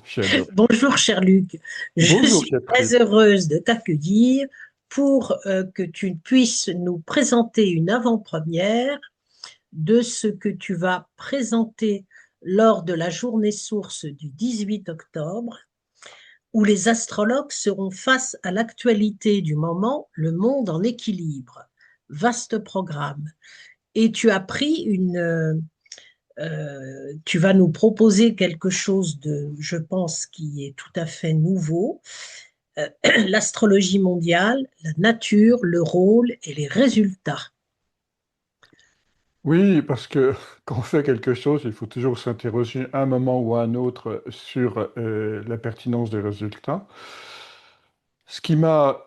J'adore. Bonjour, cher Luc. Je Bonjour, suis Catherine. très heureuse de t'accueillir pour que tu puisses nous présenter une avant-première de ce que tu vas présenter lors de la journée source du 18 octobre, où les astrologues seront face à l'actualité du moment, le monde en équilibre. Vaste programme. Et tu as pris tu vas nous proposer quelque chose de, je pense, qui est tout à fait nouveau, l'astrologie mondiale, la nature, le rôle et les résultats. Oui, parce que quand on fait quelque chose, il faut toujours s'interroger à un moment ou à un autre sur la pertinence des résultats. Ce qui m'a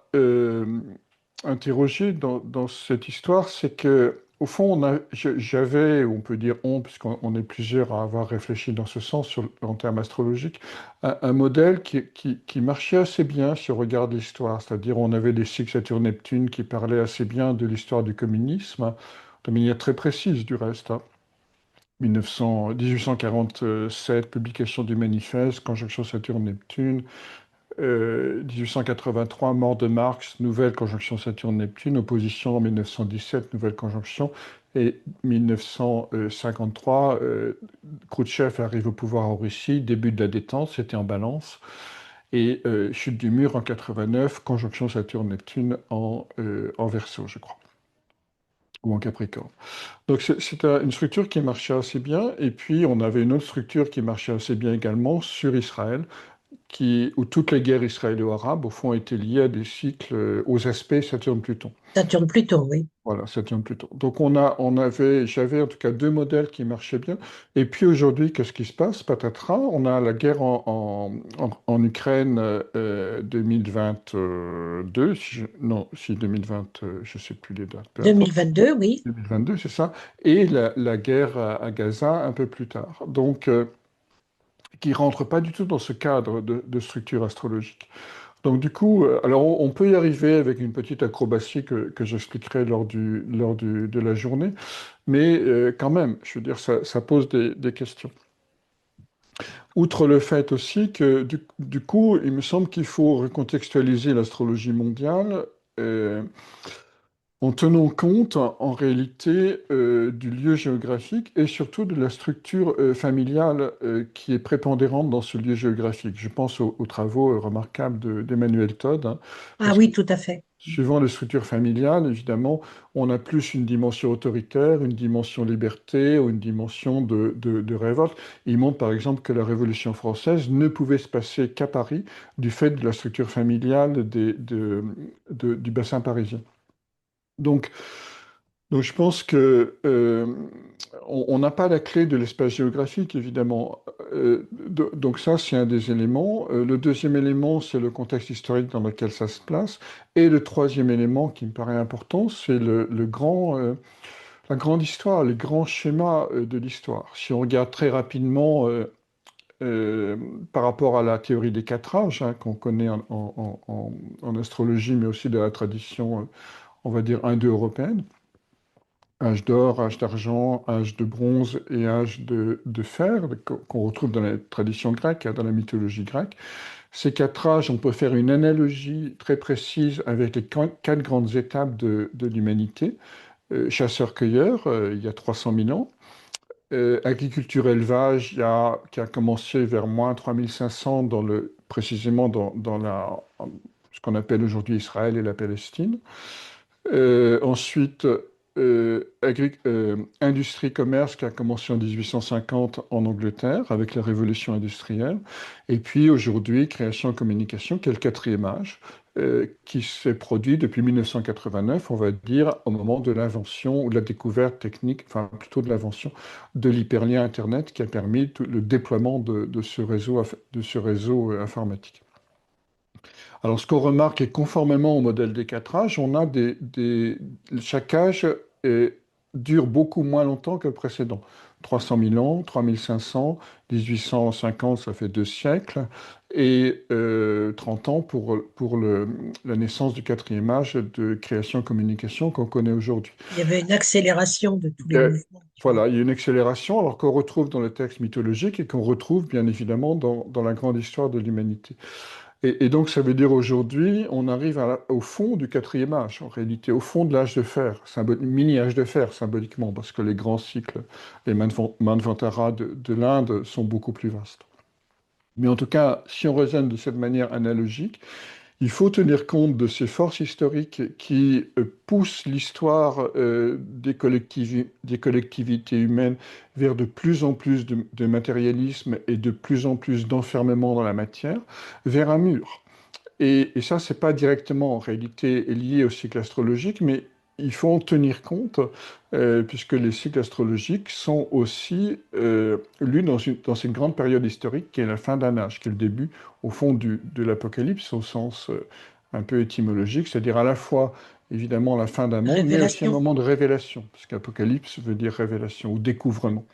interrogé dans cette histoire, c'est que, au fond, j'avais, on peut dire on, puisqu'on est plusieurs à avoir réfléchi dans ce sens en termes astrologiques, un modèle qui marchait assez bien si on regarde l'histoire. C'est-à-dire, on avait des cycles Saturne-Neptune qui parlaient assez bien de l'histoire du communisme, de manière très précise du reste. 1847, publication du manifeste, conjonction Saturne-Neptune. 1883, mort de Marx, nouvelle conjonction Saturne-Neptune, opposition en 1917, nouvelle conjonction, et 1953, Khrouchtchev arrive au pouvoir en Russie, début de la détente, c'était en balance, et chute du mur en 89, conjonction Saturne-Neptune en Verseau, je crois, ou en Capricorne. Donc c'est une structure qui marchait assez bien, et puis on avait une autre structure qui marchait assez bien également sur Israël, où toutes les guerres israélo-arabes, au fond, étaient liées à des cycles, aux aspects Saturne-Pluton. Saturne-Pluton, oui. Voilà, Saturne-Pluton. Donc j'avais en tout cas deux modèles qui marchaient bien. Et puis aujourd'hui, qu'est-ce qui se passe? Patatras, on a la guerre en Ukraine 2022, non, si 2020, je ne sais plus les dates, peu importe. 2022, oui. 2022, c'est ça. Et la guerre à Gaza un peu plus tard. Donc, qui rentre pas du tout dans ce cadre de structure astrologique. Donc du coup, alors on peut y arriver avec une petite acrobatie que j'expliquerai de la journée, mais quand même, je veux dire, ça pose des questions. Outre le fait aussi que du coup, il me semble qu'il faut recontextualiser l'astrologie mondiale. euh, En tenant compte, en réalité, du lieu géographique et surtout de la structure familiale qui est prépondérante dans ce lieu géographique. Je pense aux travaux remarquables d'Emmanuel Todd, hein, Ah parce que oui, tout à fait. suivant les structures familiales, évidemment, on a plus une dimension autoritaire, une dimension liberté ou une dimension de révolte. Il montre par exemple que la Révolution française ne pouvait se passer qu'à Paris du fait de la structure familiale du bassin parisien. Donc, donc je pense que on n'a pas la clé de l'espace géographique, évidemment. Donc ça, c'est un des éléments. Le deuxième élément, c'est le contexte historique dans lequel ça se place. Et le troisième élément qui me paraît important, c'est la grande histoire, les grands schémas de l'histoire. Si on regarde très rapidement euh, par rapport à la théorie des quatre âges, hein, qu'on connaît en astrologie, mais aussi de la tradition, on va dire, indo-européenne, âge d'or, âge d'argent, âge de bronze et âge de fer, qu'on retrouve dans la tradition grecque, hein, dans la mythologie grecque. Ces quatre âges, on peut faire une analogie très précise avec les quatre grandes étapes de l'humanité. Chasseur-cueilleur, il y a 300 000 ans. Agriculture-élevage, qui a commencé vers moins 3500, précisément ce qu'on appelle aujourd'hui Israël et la Palestine. Ensuite, industrie-commerce qui a commencé en 1850 en Angleterre avec la révolution industrielle. Et puis aujourd'hui, création-communication, qui est le quatrième âge, qui s'est produit depuis 1989, on va dire, au moment de l'invention ou de la découverte technique, enfin plutôt de l'invention de l'hyperlien Internet qui a permis le déploiement de ce réseau informatique. Alors, ce qu'on remarque est conformément au modèle des quatre âges, on a chaque âge dure beaucoup moins longtemps que le précédent. 300 000 ans, 3500, 1850, ça fait 2 siècles, et 30 ans pour la naissance du quatrième âge de création-communication qu'on connaît aujourd'hui. Il y avait une accélération de tous les Euh, mouvements. voilà, il y a une accélération, alors qu'on retrouve dans les textes mythologiques et qu'on retrouve bien évidemment dans la grande histoire de l'humanité. Et donc, ça veut dire aujourd'hui, on arrive au fond du quatrième âge, en réalité, au fond de l'âge de fer, mini-âge de fer symboliquement, parce que les grands cycles, les Manvantara de l'Inde sont beaucoup plus vastes. Mais en tout cas, si on raisonne de cette manière analogique, il faut tenir compte de ces forces historiques qui poussent l'histoire des collectivités humaines vers de plus en plus de matérialisme et de plus en plus d'enfermement dans la matière, vers un mur. Et ça, c'est pas directement en réalité lié au cycle astrologique, mais il faut en tenir compte, puisque les cycles astrologiques sont aussi lus dans une grande période historique qui est la fin d'un âge, qui est le début, au fond, de l'Apocalypse, au sens un peu étymologique, c'est-à-dire à la fois, évidemment, la fin d'un monde, mais aussi un Révélation. moment de révélation, parce qu'Apocalypse veut dire révélation ou découvrement.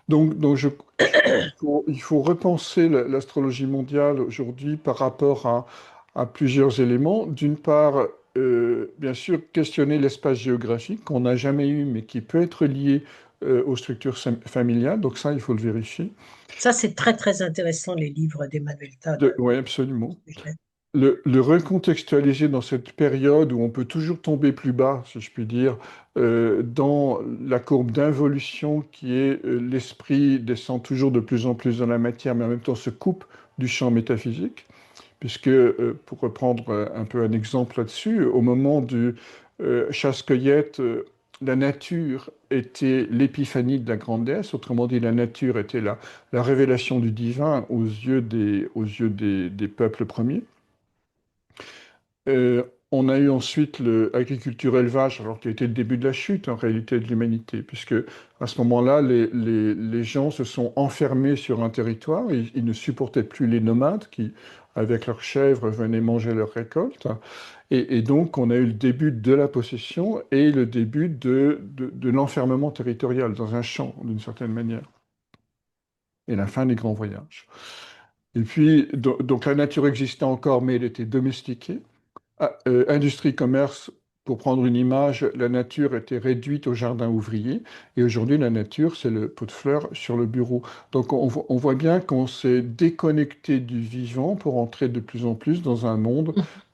Il faut repenser l'astrologie mondiale aujourd'hui par rapport à plusieurs éléments. D'une part, bien sûr, questionner l'espace géographique qu'on n'a jamais eu, mais qui peut être lié aux structures familiales. Donc ça, il faut le vérifier. Ça, c'est très, très intéressant, les livres d'Emmanuel Todd. Oui, absolument. Le recontextualiser dans cette période où on peut toujours tomber plus bas, si je puis dire, dans la courbe d'involution qui est l'esprit descend toujours de plus en plus dans la matière, mais en même temps se coupe du champ métaphysique, puisque, pour reprendre un peu un exemple là-dessus, au moment du chasse-cueillette, la nature était l'épiphanie de la grande déesse, autrement dit, la nature était la révélation du divin aux yeux des peuples premiers. On a eu ensuite l'agriculture-élevage, alors qui a été le début de la chute en réalité de l'humanité, puisque à ce moment-là, les gens se sont enfermés sur un territoire, ils ne supportaient plus les nomades qui, avec leurs chèvres, venaient manger leurs récoltes. Et donc, on a eu le début de la possession et le début de l'enfermement territorial dans un champ, d'une certaine manière, et la fin des grands voyages. Et puis, donc la nature existait encore, mais elle était domestiquée. Industrie, commerce, pour prendre une image, la nature était réduite au jardin ouvrier et aujourd'hui la nature, c'est le pot de fleurs sur le bureau. Donc on voit bien qu'on s'est déconnecté du vivant pour entrer de plus en plus dans un monde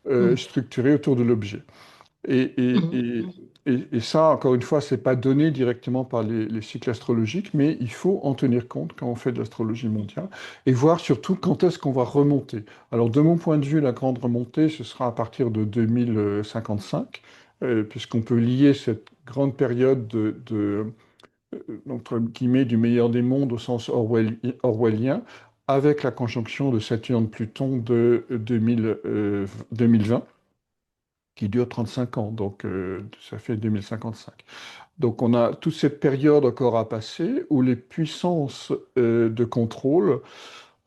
Mhm. structuré autour de l'objet. Et, et- Mhm. et- et ça, encore une fois, c'est pas donné directement par les cycles astrologiques, mais il faut en tenir compte quand on fait de l'astrologie mondiale et voir surtout quand est-ce qu'on va remonter. Alors, de mon point de vue, la grande remontée, ce sera à partir de 2055, puisqu'on peut lier cette grande période entre guillemets, du meilleur des mondes au sens orwellien avec la conjonction de Saturne-Pluton de 2020 qui dure 35 ans, donc ça fait 2055. Donc on a toute cette période encore à passer où les puissances de contrôle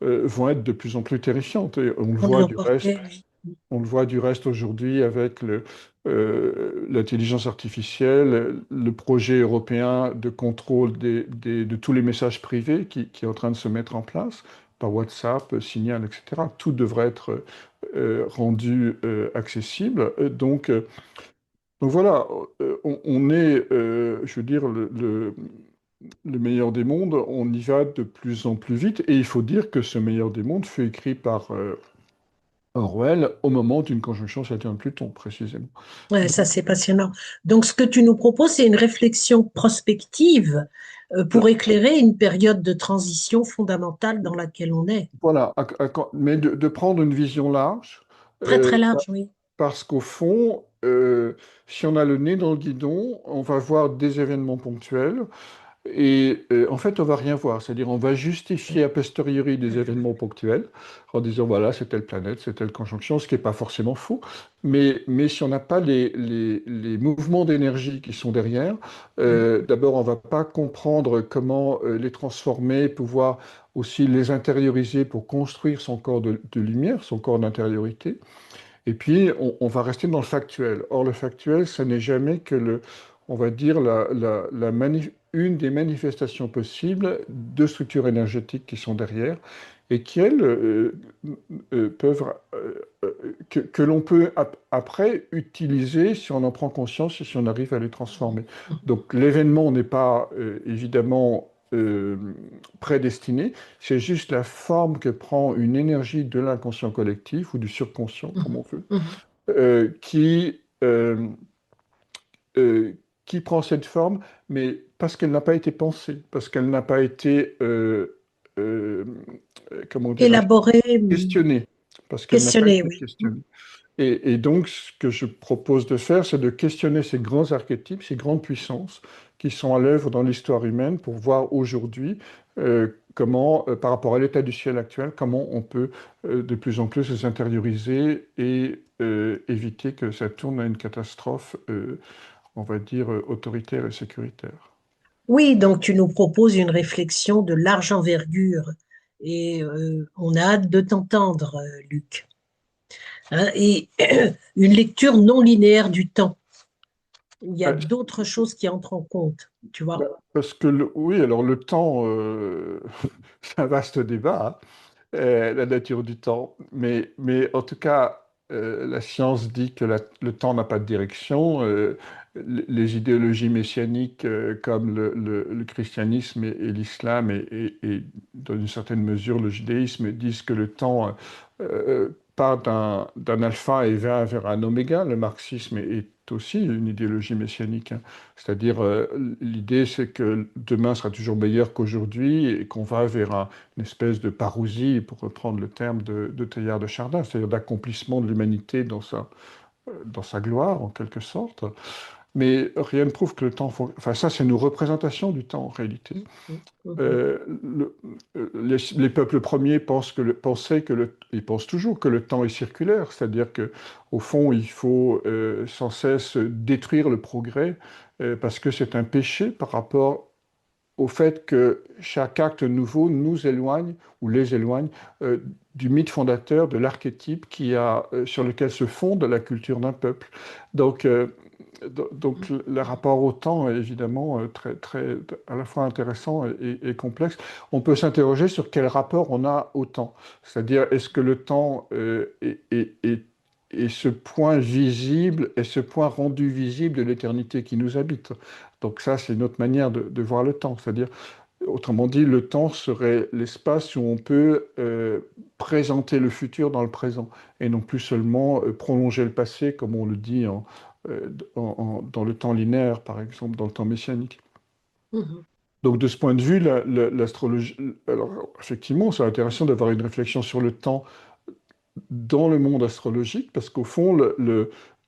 vont être de plus en plus terrifiantes. Et On l'emportait, oui. on le voit du reste aujourd'hui avec l'intelligence artificielle, le projet européen de contrôle de tous les messages privés qui est en train de se mettre en place par WhatsApp, Signal, etc. Tout devrait être rendu accessible. Donc voilà, on est, je veux dire, le meilleur des mondes, on y va de plus en plus vite, et il faut dire que ce meilleur des mondes fut écrit par Orwell au moment d'une conjonction Saturne-Pluton, précisément. Ouais, ça, Donc, c'est passionnant. Donc, ce que tu nous proposes, c'est une réflexion prospective pour éclairer une période de transition fondamentale dans laquelle on est. voilà, mais de prendre une vision large, Très, euh, très large, oui. parce qu'au fond, si on a le nez dans le guidon, on va voir des événements ponctuels. Et en fait, on va rien voir. C'est-à-dire, on va justifier a posteriori des événements ponctuels en disant, voilà, c'est telle planète, c'est telle conjonction, ce qui n'est pas forcément faux. Mais si on n'a pas les mouvements d'énergie qui sont derrière, d'abord, on ne va pas comprendre comment les transformer, pouvoir aussi les intérioriser pour construire son corps de lumière, son corps d'intériorité. Et puis, on va rester dans le factuel. Or, le factuel, ça n'est jamais que on va dire, une des manifestations possibles de structures énergétiques qui sont derrière et qui, elles, peuvent, que l'on peut après utiliser si on en prend conscience et si on arrive à les transformer. Donc l'événement n'est pas évidemment prédestiné, c'est juste la forme que prend une énergie de l'inconscient collectif ou du subconscient, comme on veut, euh, qui, euh, qui prend cette forme, mais parce qu'elle n'a pas été pensée, parce qu'elle n'a pas été, euh, comment dirais-je, Élaboré, questionnée, parce qu'elle n'a pas questionné, été oui. questionnée. Et donc, ce que je propose de faire, c'est de questionner ces grands archétypes, ces grandes puissances qui sont à l'œuvre dans l'histoire humaine pour voir aujourd'hui comment, par rapport à l'état du ciel actuel, comment on peut de plus en plus les intérioriser et éviter que ça tourne à une catastrophe, on va dire, autoritaire et sécuritaire. Oui, donc tu nous proposes une réflexion de large envergure et on a hâte de t'entendre, Luc. Hein, et une lecture non linéaire du temps. Il y a Euh, d'autres choses qui entrent en compte, tu vois. Parce que, oui, alors le temps, c'est un vaste débat, hein, la nature du temps. Mais en tout cas, la science dit que le temps n'a pas de direction. Les idéologies messianiques comme le christianisme et l'islam et dans une certaine mesure le judaïsme disent que le temps part d'un alpha et va vers un oméga. Le marxisme est aussi une idéologie messianique, hein. C'est-à-dire, l'idée, c'est que demain sera toujours meilleur qu'aujourd'hui et qu'on va vers une espèce de parousie, pour reprendre le terme de Teilhard de Chardin, c'est-à-dire d'accomplissement de l'humanité dans sa gloire, en quelque sorte. Mais rien ne prouve que le temps... Enfin, ça, c'est nos représentations du temps, en réalité. Euh, le- les peuples premiers pensaient ils pensent toujours que le temps est circulaire, c'est-à-dire que au fond, il faut sans cesse détruire le progrès parce que c'est un péché par rapport au fait que chaque acte nouveau nous éloigne ou les éloigne euh, du mythe fondateur, de l'archétype sur lequel se fonde la culture d'un peuple. Donc, donc le rapport au temps est évidemment très, très, à la fois intéressant et complexe. On peut s'interroger sur quel rapport on a au temps. C'est-à-dire, est-ce que le temps est ce point visible, est ce point rendu visible de l'éternité qui nous habite? Donc ça, c'est une autre manière de voir le temps. C'est-à-dire, autrement dit, le temps serait l'espace où on peut présenter le futur dans le présent et non plus seulement prolonger le passé, comme on le dit dans le temps linéaire, par exemple, dans le temps messianique. Donc, de ce point de vue, l'astrologie, alors effectivement, c'est intéressant d'avoir une réflexion sur le temps dans le monde astrologique, parce qu'au fond,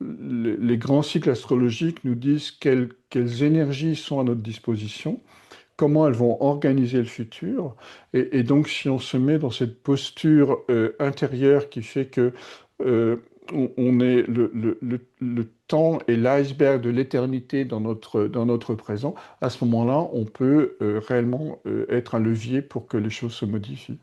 les grands cycles astrologiques nous disent quelles énergies sont à notre disposition, comment elles vont organiser le futur. Et donc, si on se met dans cette posture intérieure qui fait que on est le temps et l'iceberg de l'éternité dans notre présent, à ce moment-là, on peut réellement être un levier pour que les choses se modifient.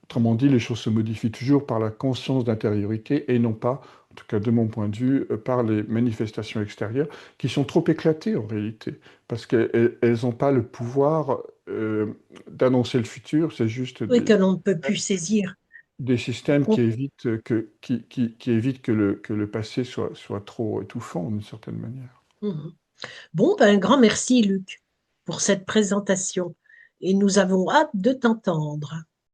Autrement dit, les choses se modifient toujours par la conscience d'intériorité et non pas, en tout cas de mon point de vue, par les manifestations extérieures qui sont trop éclatées en réalité, parce qu'elles n'ont pas le pouvoir d'annoncer le futur, c'est juste Oui, que l'on ne peut plus saisir. des systèmes qui On- évitent qui évitent que le passé soit trop étouffant d'une certaine manière. Mhm. Bon, ben, un grand merci, Luc, pour cette présentation. Et nous avons hâte de t'entendre.